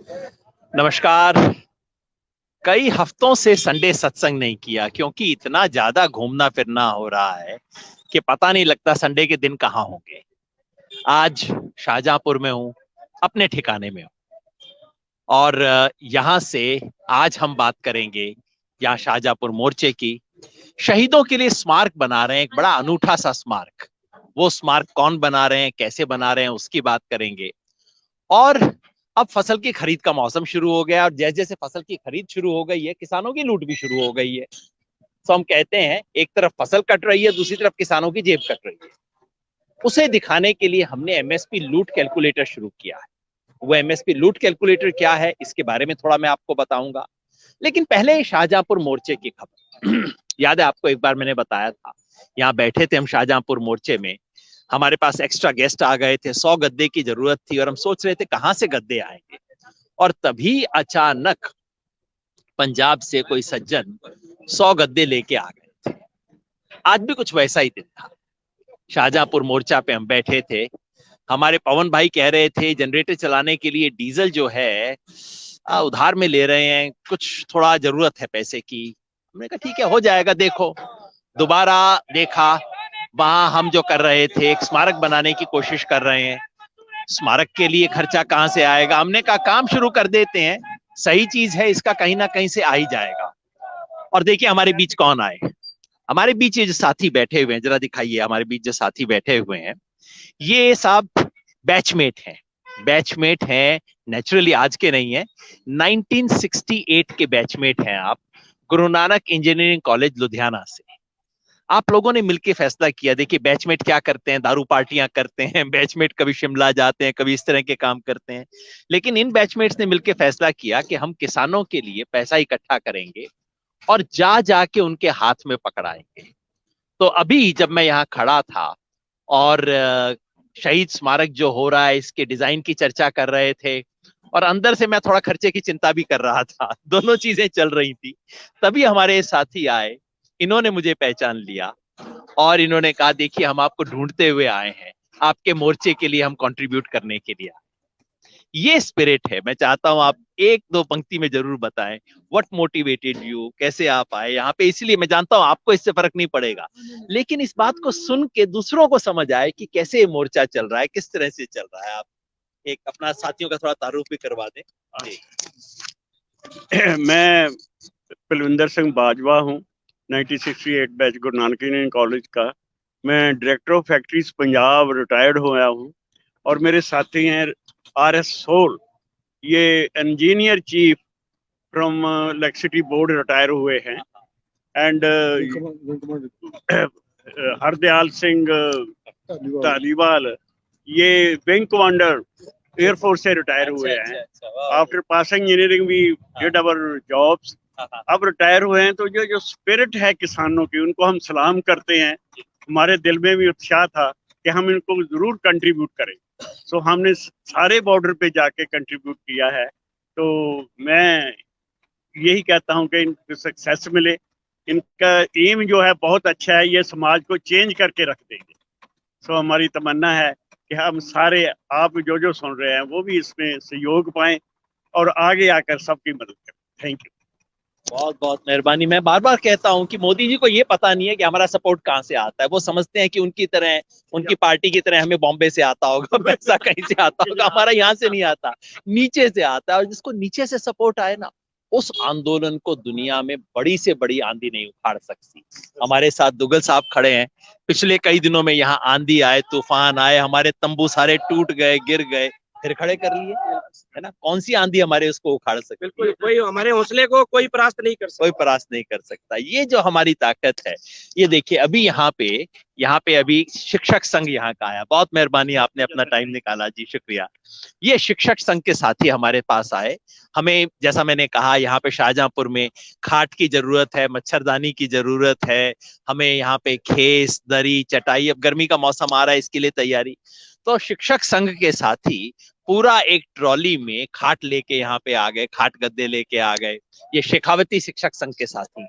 नमस्कार। कई हफ्तों से संडे सत्संग नहीं किया क्योंकि इतना ज्यादा घूमना फिरना हो रहा है कि पता नहीं लगता संडे के दिन कहाँ होंगे। आज शाहजहांपुर में हूँ, अपने ठिकाने में हूँ। और यहाँ से आज हम बात करेंगे यहाँ शाहजहांपुर मोर्चे की। शहीदों के लिए स्मारक बना रहे हैं, एक बड़ा अनूठा सा स्मारक। वो स्मारक कौन बना रहे हैं, कैसे बना रहे हैं, उसकी बात करेंगे। और अब फसल की खरीद का मौसम शुरू हो गया और जैसे जैसे फसल की खरीद शुरू हो गई है, किसानों की लूट भी शुरू हो गई है। तो हम कहते हैं एक तरफ फसल कट रही है, दूसरी तरफ किसानों की जेब कट रही है। उसे दिखाने के लिए हमने एमएसपी लूट कैलकुलेटर शुरू किया है। वो एमएसपी लूट कैलकुलेटर क्या है, इसके बारे में थोड़ा मैं आपको बताऊंगा। लेकिन पहले शाहजहांपुर मोर्चे की खबर। याद है आपको, एक बार मैंने बताया था, यहाँ बैठे थे हम शाहजहांपुर मोर्चे में। हमारे पास एक्स्ट्रा गेस्ट आ गए थे, 100 गद्दे की जरूरत थी और हम सोच रहे थे कहां से गद्दे आएंगे। और तभी अचानक पंजाब से कोई सज्जन 100 गद्दे लेके आ गए थे। आज भी कुछ वैसा ही दिन था। शाहजहांपुर मोर्चा पे हम बैठे थे। हमारे पवन भाई कह रहे थे जनरेटर चलाने के लिए डीजल जो है उधार में ले रहे हैं, कुछ थोड़ा जरूरत है पैसे की। हमने कहा ठीक है, हो जाएगा। देखो, दोबारा देखा, वहां हम जो कर रहे थे, एक स्मारक बनाने की कोशिश कर रहे हैं। स्मारक के लिए खर्चा कहां से आएगा? हमने कहा काम शुरू कर देते हैं, सही चीज है, इसका कहीं ना कहीं से आ ही जाएगा। और देखिए हमारे बीच कौन आए। हमारे बीच ये जो साथी बैठे हुए हैं, जरा दिखाइए, हमारे बीच जो साथी बैठे हुए हैं, ये साहब बैचमेट हैं। बैचमेट हैं, नेचुरली आज के नहीं है, 1968 के बैचमेट हैं आप, गुरु नानक इंजीनियरिंग कॉलेज लुधियाना से। आप लोगों ने मिलकर फैसला किया। देखिए बैचमेट क्या करते हैं, दारू पार्टियां करते हैं। बैचमेट कभी शिमला जाते हैं, कभी इस तरह के काम करते हैं। लेकिन इन बैचमेट्स ने मिलकर फैसला किया कि हम किसानों के लिए पैसा इकट्ठा करेंगे और जा जाके उनके हाथ में पकड़ाएंगे। तो अभी जब मैं यहाँ खड़ा था और शहीद स्मारक जो हो रहा है इसके डिजाइन की चर्चा कर रहे थे, और अंदर से मैं थोड़ा खर्चे की चिंता भी कर रहा था, दोनों चीजें चल रही थी। तभी हमारे साथी आए, इन्होंने मुझे पहचान लिया और इन्होंने कहा देखिए हम आपको ढूंढते हुए आए हैं, आपके मोर्चे के लिए हम कंट्रीब्यूट करने के लिए। ये स्पिरिट है। मैं चाहता हूं आप एक दो पंक्ति में जरूर बताएं, व्हाट मोटिवेटेड यू, कैसे आप आए यहाँ पे। इसलिए मैं जानता हूं आपको इससे फर्क नहीं पड़ेगा, लेकिन इस बात को सुन के दूसरों को समझ आए कि कैसे ये मोर्चा चल रहा है, किस तरह से चल रहा है। आप एक अपना साथियों का थोड़ा तारुफ भी करवा दें जी। मैं कुलविंदर सिंह बाजवा हूँ, 1968 batch Guru Nanak engineering college का। मैं director of factories Punjab retired हुआ हूँ। और मेरे साथी हैं RS सोल, ये engineer chief from electricity board retire हुए हैं। एंड हरदयाल सिंह धालीवाल, ये विंग कमांडर एयरफोर्स से रिटायर हुए हैं। After passing engineering we did our jobs. अब रिटायर हुए हैं, तो जो जो स्पिरिट है किसानों की, उनको हम सलाम करते हैं। हमारे दिल में भी उत्साह था कि हम इनको जरूर कंट्रीब्यूट करें। सो हमने सारे बॉर्डर पे जाके कंट्रीब्यूट किया है। तो मैं यही कहता हूं कि इनको सक्सेस मिले। इनका एम जो है बहुत अच्छा है, ये समाज को चेंज करके रख देंगे। सो हमारी तमन्ना है कि हम सारे, आप जो जो सुन रहे हैं, वो भी इसमें सहयोग पाएं और आगे आकर सबकी मदद करें। Thank you. बहुत बहुत मेहरबानी। मैं बार बार कहता हूं कि मोदी जी को ये पता नहीं है कि हमारा सपोर्ट कहां से आता है। वो समझते हैं कि उनकी तरह, उनकी पार्टी की तरह हमें बॉम्बे से आता होगा, पैसा कहीं से आता होगा। हमारा यहाँ से नहीं आता, नीचे से आता है। और जिसको नीचे से सपोर्ट आए ना, उस आंदोलन को दुनिया में बड़ी से बड़ी आंधी नहीं उखाड़ सकती। हमारे साथ दुगल साहब खड़े हैं। पिछले कई दिनों में यहाँ आंधी आए, तूफान आए, हमारे तंबू सारे टूट गए, गिर गए, फिर खड़े कर लिए, है ना। कौन सी आंधी हमारे उसको उखाड़ सकती? बिल्कुल, कोई हमारे हौसले को कोई परास्त नहीं कर सकता। कोई परास्त नहीं कर सकता। ये जो हमारी ताकत है, ये देखिए अभी यहाँ पे अभी शिक्षक संघ यहाँ का आया। बहुत मेहरबानी, आपने अपना टाइम निकाला जी, शुक्रिया। ये शिक्षक संघ के साथी हमारे पास आए। हमें, जैसा मैंने कहा, यहाँ पे शाहजहांपुर में खाट की जरूरत है, मच्छरदानी की जरूरत है, हमें यहाँ पे खेस, दरी, चटाई, अब गर्मी का मौसम आ रहा है, इसके लिए तैयारी। तो शिक्षक संघ के साथी पूरा एक ट्रॉली में खाट लेके यहाँ पे आ गए, खाट गद्दे लेके आ गए। ये शेखावती शिक्षक संघ के साथी,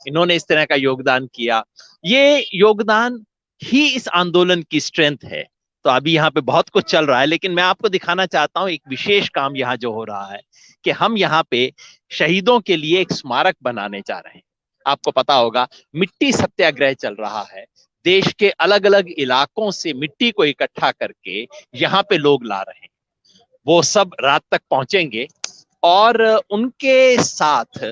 इन्होंने इस तरह का योगदान किया। ये योगदान ही इस आंदोलन की स्ट्रेंथ है। तो अभी यहाँ पे बहुत कुछ चल रहा है, लेकिन मैं आपको दिखाना चाहता हूँ एक विशेष काम यहाँ जो हो रहा है कि हम यहाँ पे शहीदों के लिए एक स्मारक बनाने जा रहे हैं। आपको पता होगा मिट्टी सत्याग्रह चल रहा है, देश के अलग अलग इलाकों से मिट्टी को इकट्ठा करके यहाँ पे लोग ला रहे हैं। वो सब रात तक पहुंचेंगे और उनके साथ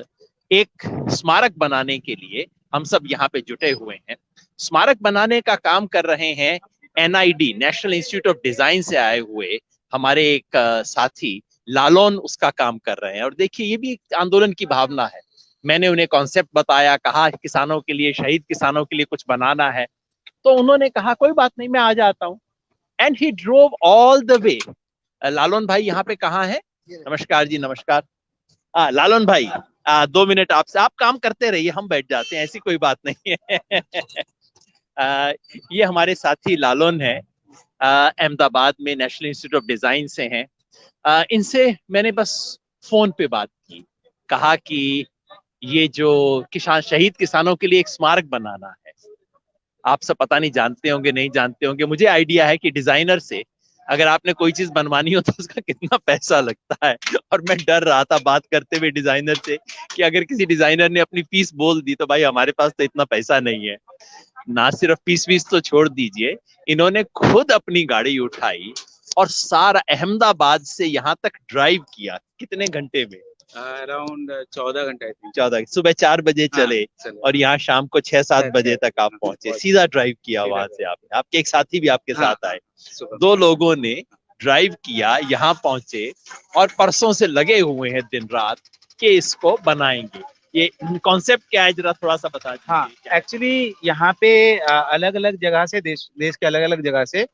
एक स्मारक बनाने के लिए हम सब यहाँ पे जुटे हुए हैं। स्मारक बनाने का काम कर रहे हैं NID, national institute of design से आए हुए हमारे एक साथी लालोन उसका काम कर रहे हैं। और देखिए ये भी एक आंदोलन की भावना है। मैंने उन्हें कॉन्सेप्ट बताया, कहा किसानों के लिए, शहीद किसानों के लिए कुछ बनाना है, तो उन्होंने कहा कोई बात नहीं, मैं आ जाता हूँ। And he drove all the way. लालोन भाई यहाँ पे कहाँ है? नमस्कार जी, नमस्कार। लालोन भाई 2 मिनट आपसे, आप काम करते रहिए, हम बैठ जाते हैं, ऐसी कोई बात नहीं है। ये हमारे साथी लालोन है, अहमदाबाद में नेशनल इंस्टीट्यूट ऑफ डिजाइन से हैं। इनसे मैंने बस फोन पे बात की, कहा कि ये जो किसान, शहीद किसानों के लिए एक स्मारक बनाना है। आप सब पता नहीं जानते होंगे, नहीं जानते होंगे, मुझे आइडिया है कि डिजाइनर से अगर आपने कोई चीज बनवानी हो तो उसका कितना पैसा लगता है। और मैं डर रहा था बात करते हुए डिजाइनर से कि अगर किसी डिजाइनर ने अपनी फीस बोल दी तो भाई हमारे पास तो इतना पैसा नहीं है। ना सिर्फ फीस तो छोड़ दीजिए, इन्होंने खुद अपनी गाड़ी उठाई और सारा अहमदाबाद से यहाँ तक ड्राइव किया। कितने घंटे में? अराउंड 14 घंटे। 14, सुबह 4 बजे चले और यहाँ शाम को 6-7 बजे तक आप पहुंचे। सीधा ड्राइव किया वहां से आपने, आपके एक साथी भी आपके साथ आए। 2 लोगों ने ड्राइव किया, यहाँ पहुंचे और परसों से लगे हुए हैं दिन रात कि इसको बनाएंगे। ये कॉन्सेप्ट क्या है, जरा थोड़ा सा बता दीजिए। हाँ, एक्चुअली यहाँ पे अलग अलग जगह से, देश के अलग अलग जगह से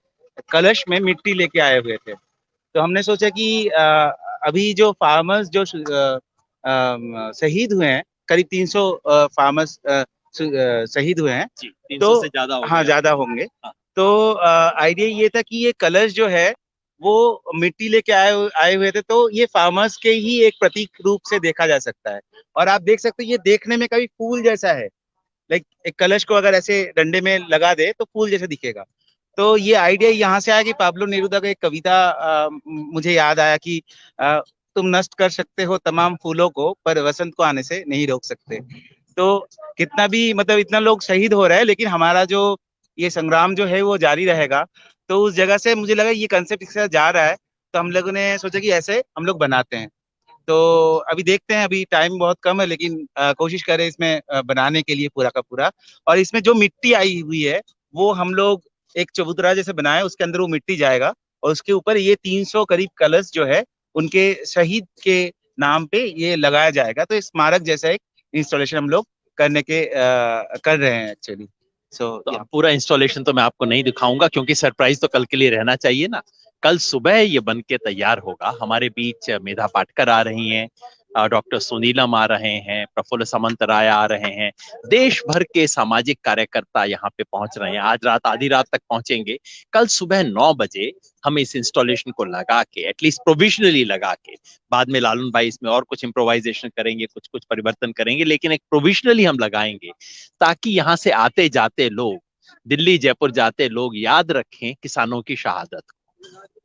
कलश में मिट्टी लेके आए हुए थे। तो हमने सोचा कि अभी जो फार्मर्स जो शहीद हुए हैं, करीब 300 फार्मर्स शहीद हुए हैं। 300 से ज्यादा हो गए। हाँ, ज्यादा होंगे। हाँ। तो आइडिया ये था कि ये कलश जो है वो मिट्टी लेके आए हुए थे, तो ये फार्मर्स के ही एक प्रतीक रूप से देखा जा सकता है। और आप देख सकते हैं ये देखने में कभी फूल जैसा है, लाइक एक कलश को अगर ऐसे डंडे में लगा दे तो फूल जैसे दिखेगा। तो ये आइडिया यहाँ से आया कि पाब्लो नेरुदा का एक कविता मुझे याद आया कि तुम नष्ट कर सकते हो तमाम फूलों को, पर वसंत को आने से नहीं रोक सकते। तो कितना भी मतलब इतना लोग शहीद हो रहे हैं, लेकिन हमारा जो ये संग्राम जो है वो जारी रहेगा। तो उस जगह से मुझे लगा ये कंसेप्ट इसके साथ जा रहा है, तो हम लोगों ने सोचा कि ऐसे हम लोग बनाते हैं। तो अभी देखते हैं, अभी टाइम बहुत कम है, लेकिन कोशिश करें इसमें बनाने के लिए पूरा का पूरा। और इसमें जो मिट्टी आई हुई है वो हम लोग एक चबूतरा जैसे बनाए, उसके अंदर वो मिट्टी जाएगा और उसके ऊपर ये 300 करीब कलश जो है उनके शहीद के नाम पे ये लगाया जाएगा। तो स्मारक जैसा एक इंस्टॉलेशन हम लोग कर रहे हैं एक्चुअली। तो पूरा इंस्टॉलेशन तो मैं आपको नहीं दिखाऊंगा क्योंकि सरप्राइज तो कल के लिए रहना चाहिए ना। कल सुबह ये बन के तैयार होगा। हमारे बीच मेधा पाटकर आ रही हैं, डॉक्टर सुनीलम आ रहे हैं, प्रफुल्ल सामंतराय आ रहे हैं, देश भर के सामाजिक कार्यकर्ता यहाँ पे पहुंच रहे हैं। आज रात आधी रात तक पहुंचेंगे। कल सुबह 9 बजे हम इस इंस्टॉलेशन को लगा के, एटलीस्ट प्रोविजनली लगा के, बाद में लालन भाई इसमें और कुछ इम्प्रोवाइजेशन करेंगे, कुछ कुछ परिवर्तन करेंगे, लेकिन एक प्रोविजनली हम लगाएंगे ताकि यहाँ से आते जाते लोग, दिल्ली जयपुर जाते लोग याद रखें किसानों की शहादत।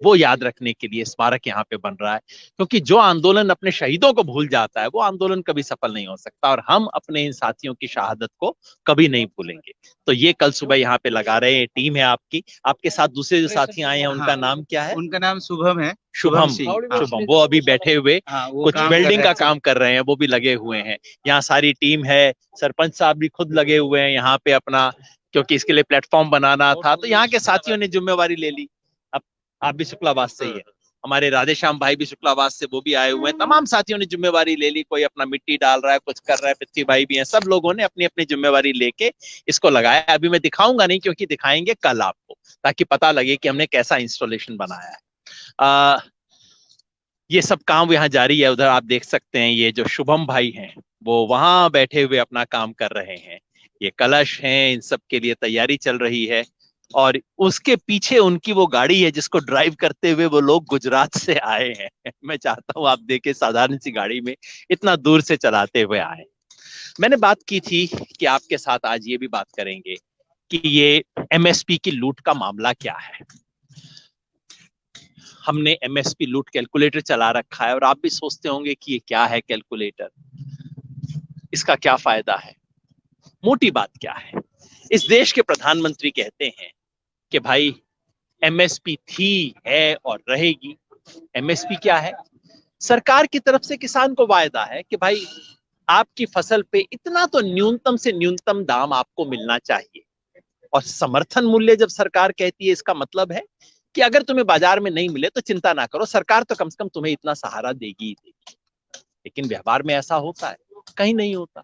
वो याद रखने के लिए स्मारक यहाँ पे बन रहा है, क्योंकि जो आंदोलन अपने शहीदों को भूल जाता है वो आंदोलन कभी सफल नहीं हो सकता, और हम अपने इन साथियों की शहादत को कभी नहीं भूलेंगे। तो ये कल सुबह यहाँ पे लगा रहे हैं। टीम है आपकी, आपके साथ दूसरे जो साथी आए हैं उनका नाम क्या है? उनका नाम शुभम है। शुभम, शुभम वो अभी बैठे हुए कुछ वेल्डिंग का काम कर रहे हैं, वो भी लगे हुए हैं। यहाँ सारी टीम है, सरपंच साहब भी खुद लगे हुए हैं यहाँ पे अपना, क्योंकि इसके लिए प्लेटफॉर्म बनाना था, तो यहाँ के साथियों ने जिम्मेवारी ले ली। आप भी शुक्लाबाद से ही है, हमारे राधेश्याम भाई भी शुक्लाबाद से, वो भी आए हुए हैं। तमाम साथियों ने जिम्मेवारी ले ली, कोई अपना मिट्टी डाल रहा है, कुछ कर रहा है, पृथ्वी भाई भी हैं, सब लोगों ने अपनी अपनी जिम्मेवारी लेके इसको लगाया। अभी मैं दिखाऊंगा नहीं क्योंकि दिखाएंगे कल आपको, ताकि पता लगे कि हमने कैसा इंस्टॉलेशन बनाया है। ये सब काम यहाँ जारी है। उधर आप देख सकते हैं ये जो शुभम भाई हैं वो वहां बैठे हुए अपना काम कर रहे हैं। ये कलश हैं, इन सब के लिए तैयारी चल रही है, और उसके पीछे उनकी वो गाड़ी है जिसको ड्राइव करते हुए वो लोग गुजरात से आए हैं। मैं चाहता हूं आप देखें, साधारण सी गाड़ी में इतना दूर से चलाते हुए आए। मैंने बात की थी कि आपके साथ आज ये भी बात करेंगे कि ये एमएसपी की लूट का मामला क्या है। हमने एमएसपी लूट कैलकुलेटर चला रखा है और आप भी सोचते होंगे कि ये क्या है कैलकुलेटर, इसका क्या फायदा है। मोटी बात क्या है, इस देश के प्रधानमंत्री कहते हैं कि भाई एमएसपी थी, है और रहेगी। एमएसपी क्या है? सरकार की तरफ से किसान को वायदा है कि भाई आपकी फसल पे इतना तो न्यूनतम से न्यूनतम दाम आपको मिलना चाहिए। और समर्थन मूल्य जब सरकार कहती है, इसका मतलब है कि अगर तुम्हें बाजार में नहीं मिले तो चिंता ना करो, सरकार तो कम से कम तुम्हें इतना सहारा देगी ही देगी। लेकिन व्यवहार में ऐसा होता है? कहीं नहीं होता।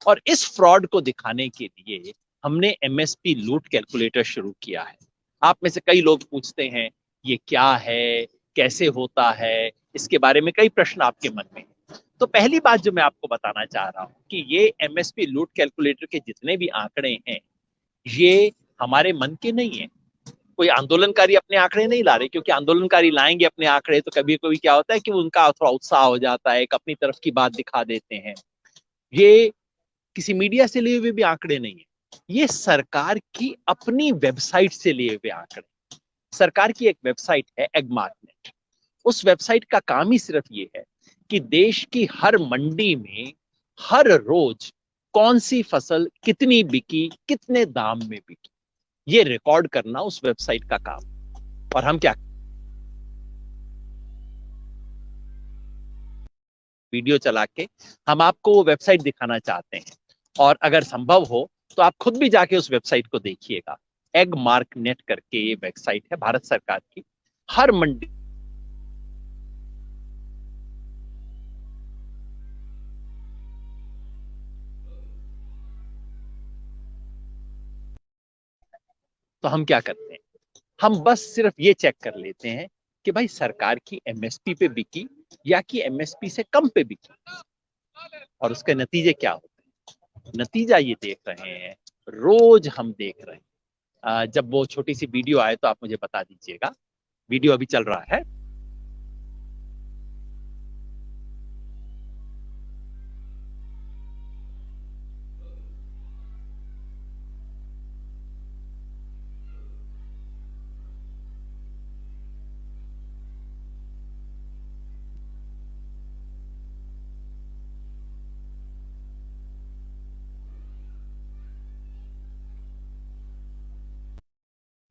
और इस फ्रॉड को दिखाने के लिए हमने एमएसपी लूट कैलकुलेटर शुरू किया है। आप में से कई लोग पूछते हैं ये क्या है, कैसे होता है, इसके बारे में कई प्रश्न आपके मन में हैं। तो पहली बात जो मैं आपको बताना चाह रहा हूं कि ये एमएसपी लूट कैलकुलेटर के जितने भी आंकड़े हैं, ये हमारे मन के नहीं है। कोई आंदोलनकारी अपने आंकड़े नहीं ला रहे, क्योंकि आंदोलनकारी लाएंगे अपने आंकड़े तो कभी कभी क्या होता है कि उनका थोड़ा उत्साह हो जाता है, एक अपनी तरफ की बात दिखा देते हैं। ये किसी मीडिया से लिए हुए भी आंकड़े नहीं है, ये सरकार की अपनी वेबसाइट से लिए हुए आंकड़े। सरकार की एक वेबसाइट है एगमार्कनेट। उस वेबसाइट का काम ही सिर्फ ये है कि देश की हर मंडी में हर रोज कौन सी फसल कितनी बिकी, कितने दाम में बिकी, ये रिकॉर्ड करना उस वेबसाइट का काम। और हम क्या वीडियो चला के हम आपको वो वेबसाइट दिखाना चाहते हैं। और अगर संभव हो तो आप खुद भी जाके उस वेबसाइट को देखिएगा। एग मार्क नेट करके ये वेबसाइट है भारत सरकार की। हर मंडी तो हम क्या करते हैं, हम बस सिर्फ ये चेक कर लेते हैं कि भाई सरकार की एमएसपी पे बिकी या कि एमएसपी से कम पे बिकी, और उसके नतीजे क्या होते हैं। नतीजा ये देख रहे हैं, रोज हम देख रहे हैं। जब वो छोटी सी वीडियो आए तो आप मुझे बता दीजिएगा। वीडियो अभी चल रहा है।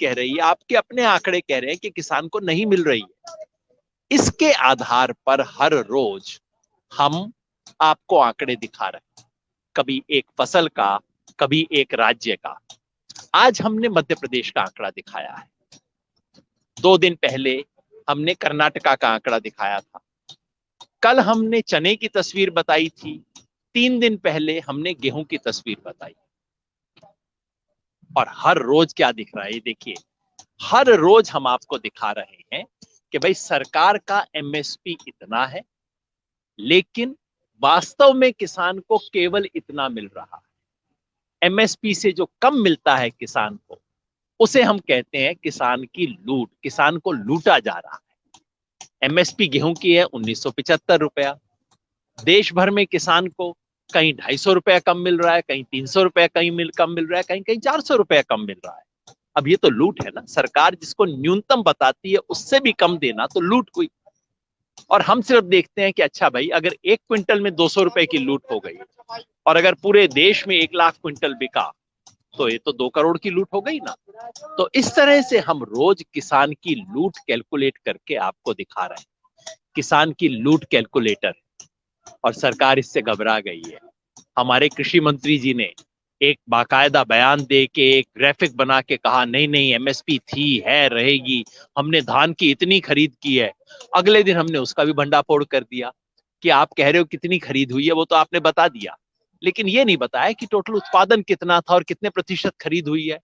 कह रही है, आपके अपने आंकड़े कह रहे हैं कि किसान को नहीं मिल रही है। इसके आधार पर हर रोज हम आपको आंकड़े दिखा रहे हैं, कभी एक फसल का, कभी एक राज्य का। आज हमने मध्य प्रदेश का आंकड़ा दिखाया है, 2 दिन पहले हमने कर्नाटका का आंकड़ा दिखाया था, कल हमने चने की तस्वीर बताई थी, 3 दिन पहले हमने गेहूं की तस्वीर बताई। और हर रोज क्या दिख रहा है, ये देखिए, हर रोज हम आपको दिखा रहे हैं कि भाई सरकार का एमएसपी इतना है, लेकिन वास्तव में किसान को केवल इतना मिल रहा है। एमएसपी से जो कम मिलता है किसान को, उसे हम कहते हैं किसान की लूट। किसान को लूटा जा रहा है। एमएसपी गेहूं की है 1975 रुपया। देश भर में किसान को कहीं 250 रुपया कम मिल रहा है, कहीं 300 रुपया कम मिल रहा है, कहीं कहीं 400 रुपया कम मिल रहा है। अब ये तो लूट है ना। सरकार जिसको न्यूनतम बताती है उससे भी कम देना तो लूट हुई। और हम सिर्फ देखते हैं कि अच्छा भाई, अगर 1 क्विंटल में 200 रुपए की लूट हो गई और अगर पूरे देश में 1 लाख क्विंटल बिका तो ये तो 2 करोड़ की लूट हो गई ना। तो इस तरह से हम रोज किसान की लूट कैलकुलेट करके आपको दिखा रहे हैं। किसान की लूट कैलकुलेटर, और सरकार इससे घबरा गई है। हमारे कृषि मंत्री जी ने एक बाकायदा बयान दे के, एक ग्राफिक बना के कहा नहीं नहीं एमएसपी थी, है, रहेगी, हमने धान की इतनी खरीद की है। अगले दिन हमने उसका भी भंडाफोड़ कर दिया कि आप कह रहे हो कितनी खरीद हुई है, वो तो आपने बता दिया, लेकिन ये नहीं बताया कि टोटल उत्पादन कितना था और कितने प्रतिशत खरीद हुई है।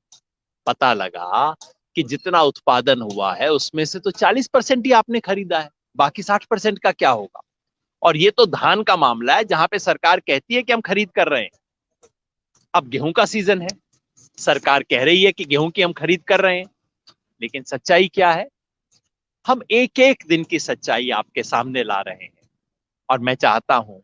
पता लगा कि जितना उत्पादन हुआ है उसमें से तो 40% ही आपने खरीदा है, बाकी 60% का क्या होगा। और ये तो धान का मामला है जहां पे सरकार कहती है कि हम खरीद कर रहे हैं। अब गेहूं का सीजन है, सरकार कह रही है कि गेहूं की हम खरीद कर रहे हैं, लेकिन सच्चाई क्या है? हम एक एक दिन की सच्चाई आपके सामने ला रहे हैं। और मैं चाहता हूं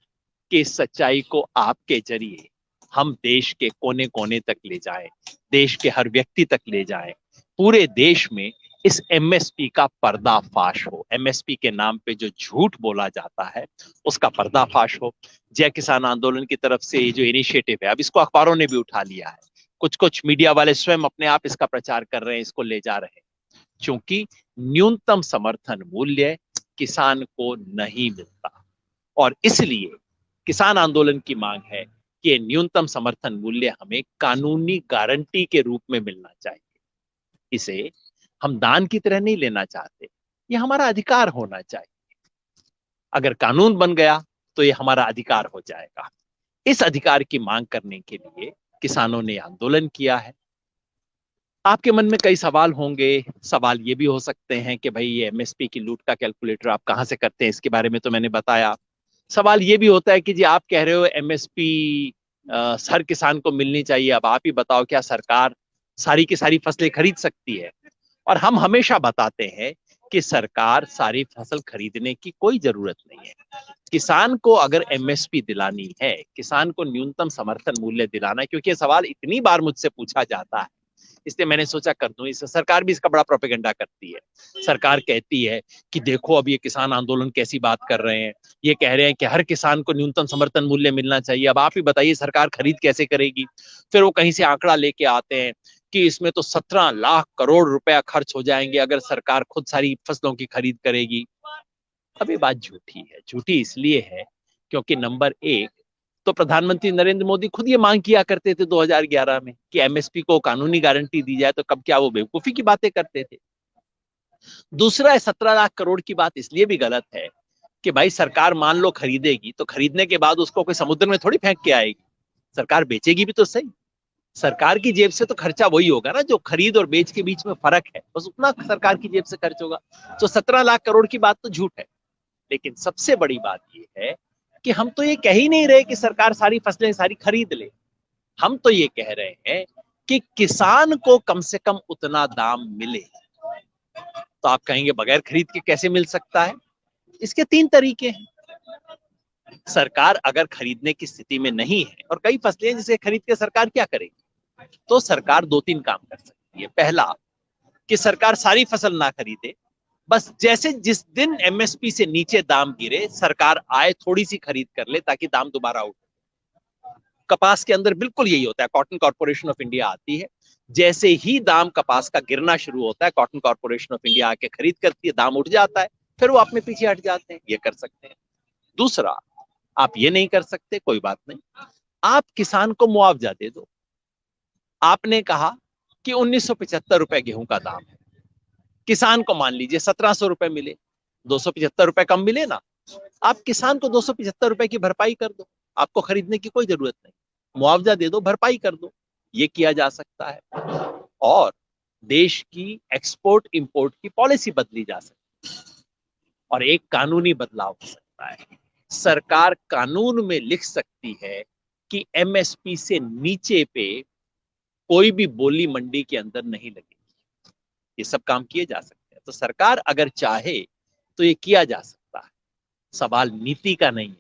कि इस सच्चाई को आपके जरिए हम देश के कोने कोने तक ले जाएं, देश के हर व्यक्ति तक ले जाएं, पूरे देश में इस एमएसपी का पर्दाफाश हो, एमएसपी के नाम पे जो झूठ बोला जाता है उसका पर्दाफाश हो। जय किसान आंदोलन की तरफ से ये जो इनिशिएटिव है, अब इसको अखबारों ने भी उठा लिया है, कुछ कुछ मीडिया वाले स्वयं अपने आप इसका प्रचार कर रहे हैं, इसको ले जा रहे हैं, क्योंकि न्यूनतम समर्थन मूल्य किसान को नहीं मिलता और इसलिए किसान आंदोलन की मांग है कि ये न्यूनतम समर्थन मूल्य हमें कानूनी गारंटी के रूप में मिलना चाहिए। इसे हम दान की तरह नहीं लेना चाहते, ये हमारा अधिकार होना चाहिए। अगर कानून बन गया तो ये हमारा अधिकार हो जाएगा। इस अधिकार की मांग करने के लिए किसानों ने आंदोलन किया है। आपके मन में कई सवाल होंगे, सवाल ये भी हो सकते हैं कि भाई ये एमएसपी की लूट का कैलकुलेटर आप कहां से करते हैं, इसके बारे में तो मैंने बताया। सवाल ये भी होता है कि जी आप कह रहे हो एमएसपी हर किसान को मिलनी चाहिए, अब आप ही बताओ क्या सरकार सारी की सारी फसलें खरीद सकती है? और हम हमेशा बताते हैं कि सरकार सारी फसल खरीदने की कोई जरूरत नहीं है। किसान को अगर एमएसपी दिलानी है, किसान को न्यूनतम समर्थन मूल्य दिलाना है, क्योंकि ये सवाल इतनी बार मुझसे पूछा जाता है, इसलिए मैंने सोचा कर दूं। इस सरकार भी इसका बड़ा प्रोपेगेंडा करती है। सरकार कहती है कि देखो अब ये किसान आंदोलन कैसी बात कर रहे हैं, ये कह रहे हैं कि हर किसान को न्यूनतम समर्थन मूल्य मिलना चाहिए। अब आप ही बताइए सरकार खरीद कैसे करेगी? फिर वो कहीं से आंकड़ा लेके आते हैं कि इसमें तो 17 लाख करोड़ रुपया खर्च हो जाएंगे अगर सरकार खुद सारी फसलों की खरीद करेगी। अब ये बात झूठी है। झूठी इसलिए है क्योंकि नंबर एक तो प्रधानमंत्री नरेंद्र मोदी खुद ये मांग किया करते थे 2011 में कि एमएसपी को कानूनी गारंटी दी जाए, तो कब क्या वो बेवकूफी की बातें करते थे। दूसरा, 17 लाख करोड़ की बात इसलिए भी गलत है कि भाई सरकार मान लो खरीदेगी तो खरीदने के बाद उसको कोई समुद्र में थोड़ी फेंक के आएगी, सरकार बेचेगी भी तो सही। सरकार की जेब से तो खर्चा वही होगा ना, जो खरीद और बेच के बीच में फर्क है, बस उतना सरकार की जेब से खर्च होगा। तो 17 लाख करोड़ की बात तो झूठ है। लेकिन सबसे बड़ी बात यह है कि हम तो ये कह ही नहीं रहे कि सरकार सारी फसलें सारी खरीद ले, हम तो ये कह रहे हैं कि किसान को कम से कम उतना दाम मिले। तो आप कहेंगे बगैर खरीद के कैसे मिल सकता है? इसके 3 तरीके हैं। सरकार अगर खरीदने की स्थिति में नहीं है, और कई फसलें जिसे खरीद के सरकार क्या करेगी, तो सरकार 2-3 काम कर सकती है। पहला, कि सरकार सारी फसल ना खरीदे, बस जैसे जिस दिन एमएसपी से नीचे दाम गिरे सरकार आए थोड़ी सी खरीद कर ले ताकि दाम दोबारा उठे। कपास के अंदर बिल्कुल यही होता है। कॉटन कॉर्पोरेशन ऑफ इंडिया आती है, जैसे ही दाम कपास का गिरना शुरू होता है कॉटन कॉर्पोरेशन ऑफ इंडिया आके खरीद करती है, दाम उठ जाता है, फिर वो अपने पीछे हट जाते हैं। ये कर सकते हैं। दूसरा, आप ये नहीं कर सकते, कोई बात नहीं, आप किसान को मुआवजा दे दो। आपने कहा कि 1975 रुपए गेहूं का दाम है, किसान को मान लीजिए 1700 रुपए मिले, 275 रुपए कम मिले ना, आप किसान को 275 रुपए की भरपाई कर दो, आपको खरीदने की कोई जरूरत नहीं, मुआवजा दे दो, भरपाई कर दो। ये किया जा सकता है। और देश की एक्सपोर्ट इंपोर्ट की पॉलिसी बदली जा सकती है और एक कानूनी बदलाव हो सकता है। सरकार कानून में लिख सकती है कि एमएसपी से नीचे पे कोई भी बोली मंडी के अंदर नहीं लगेगी। ये सब काम किए जा सकते हैं। तो सरकार अगर चाहे तो ये किया जा सकता है। सवाल नीति का नहीं है,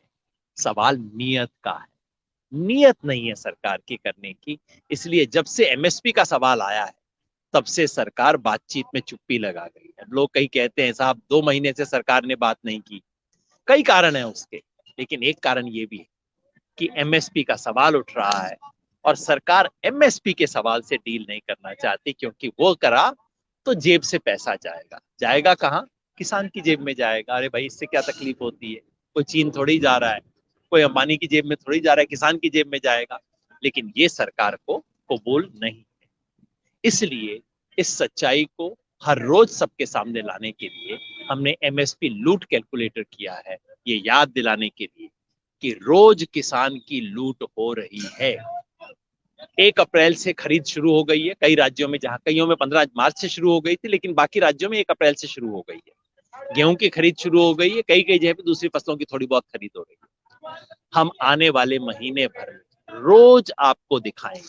सवाल नियत का है। नियत नहीं है सरकार की करने की, इसलिए जब से एमएसपी का सवाल आया है तब से सरकार बातचीत में चुप्पी लगा गई है। लोग कई कहते हैं साहब 2 महीने से सरकार ने बात नहीं की, कई कारण है उसके, लेकिन एक कारण ये भी है कि एमएसपी का सवाल उठ रहा है और सरकार एमएसपी के सवाल से डील नहीं करना चाहती, क्योंकि वो करा तो जेब से पैसा जाएगा। जाएगा कहाँ? किसान की जेब में जाएगा। अरे भाई इससे क्या तकलीफ होती है, कोई चीन थोड़ी जा रहा है, कोई अंबानी की जेब में थोड़ी जा रहा है, किसान की जेब में जाएगा। लेकिन ये सरकार को कबूल नहीं है। इसलिए इस सच्चाई को हर रोज सबके सामने लाने के लिए हमने एमएसपी लूट कैलकुलेटर किया है, ये याद दिलाने के लिए कि रोज किसान की लूट हो रही है। 1 अप्रैल से खरीद शुरू हो गई है कई राज्यों में, जहां कईयों में 15 मार्च से शुरू हो गई थी, लेकिन बाकी राज्यों में 1 अप्रैल से शुरू हो गई है। गेहूं की खरीद शुरू हो गई है, कई कई जगह पे दूसरी फसलों की थोड़ी बहुत खरीद हो रही है। हम आने वाले महीने भर रोज आपको दिखाएंगे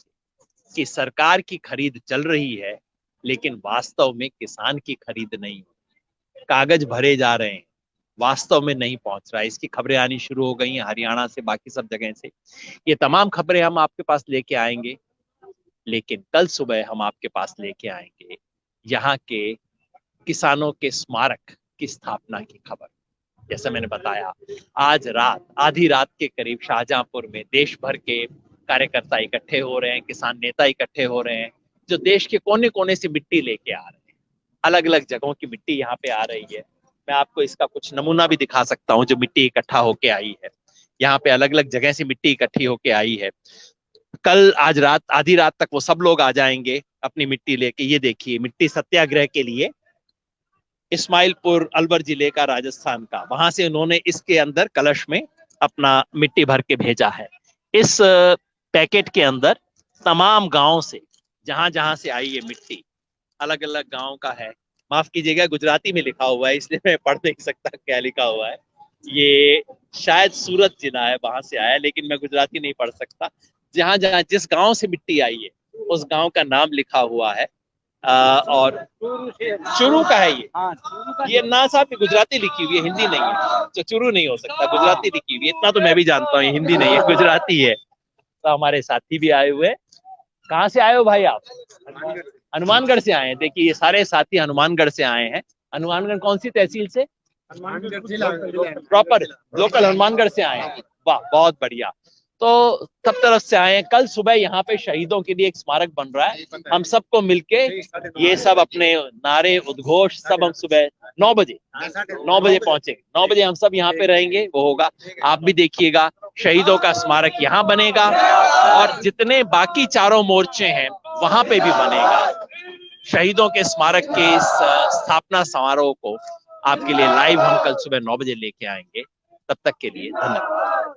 कि सरकार की खरीद चल रही है, लेकिन वास्तव में किसान की खरीद नहीं हो। कागज भरे जा रहे हैं, वास्तव में नहीं पहुंच रहा है। इसकी खबरें आनी शुरू हो गई हैं हरियाणा से, बाकी सब जगह से। ये तमाम खबरें हम आपके पास लेके आएंगे, लेकिन कल सुबह हम आपके पास लेके आएंगे यहाँ के किसानों के स्मारक की स्थापना की खबर। जैसा मैंने बताया, आज रात आधी रात के करीब शाहजहांपुर में देश भर के कार्यकर्ता इकट्ठे हो रहे हैं, किसान नेता इकट्ठे हो रहे हैं, जो देश के कोने कोने से मिट्टी लेके आ रहे हैं। अलग अलग जगहों की मिट्टी यहाँ पे आ रही है। मैं आपको इसका कुछ नमूना भी दिखा सकता हूँ जो मिट्टी इकट्ठा होके आई है। यहाँ पे अलग अलग जगह से मिट्टी इकट्ठी होके आई है। कल आज रात आधी रात तक वो सब लोग आ जाएंगे अपनी मिट्टी लेके। ये देखिए, मिट्टी सत्याग्रह के लिए इस्माइलपुर अलवर जिले का, राजस्थान का, वहां से उन्होंने इसके अंदर कलश में अपना मिट्टी भर के भेजा है। इस पैकेट के अंदर तमाम गांव से, जहां जहां से आई ये मिट्टी, अलग अलग गांव का है। माफ कीजिएगा, गुजराती में लिखा हुआ है इसलिए मैं पढ़ नहीं सकता क्या लिखा हुआ है। ये शायद सूरत जिला है, वहां से आया, लेकिन मैं गुजराती नहीं पढ़ सकता। जहां जहां जिस गांव से मिट्टी आई है उस गांव का नाम लिखा हुआ है। और चुरू का है ये ना साहब, गुजराती लिखी हुई है, हिंदी नहीं है। तो चुरू नहीं हो सकता, गुजराती लिखी हुई है, इतना तो मैं भी जानता हूँ, हिंदी नहीं है, गुजराती है। तो हमारे साथी भी आए हुए। कहाँ से आए हो भाई आप? हनुमानगढ़ से आए हैं। देखिए, ये सारे साथी हनुमानगढ़ से आए हैं। हनुमानगढ़ कौन सी तहसील से? प्रॉपर लोकल हनुमानगढ़ से आए हैं। वाह, बहुत बढ़िया। तो सब तरफ से आए हैं। कल सुबह यहाँ पे शहीदों के लिए एक स्मारक बन रहा है। हम सबको मिलके ये सब अपने नारे, उद्घोष सब हम सुबह 9 बजे पहुंचेंगे। 9 बजे हम सब यहाँ पे रहेंगे, वो होगा। आप भी देखिएगा, शहीदों का स्मारक यहाँ बनेगा और जितने बाकी चारों मोर्चे हैं वहां पे भी बनेगा। शहीदों के स्मारक के इस स्थापना समारोह को आपके लिए लाइव हम कल सुबह 9 बजे लेके आएंगे। तब तक के लिए धन्यवाद।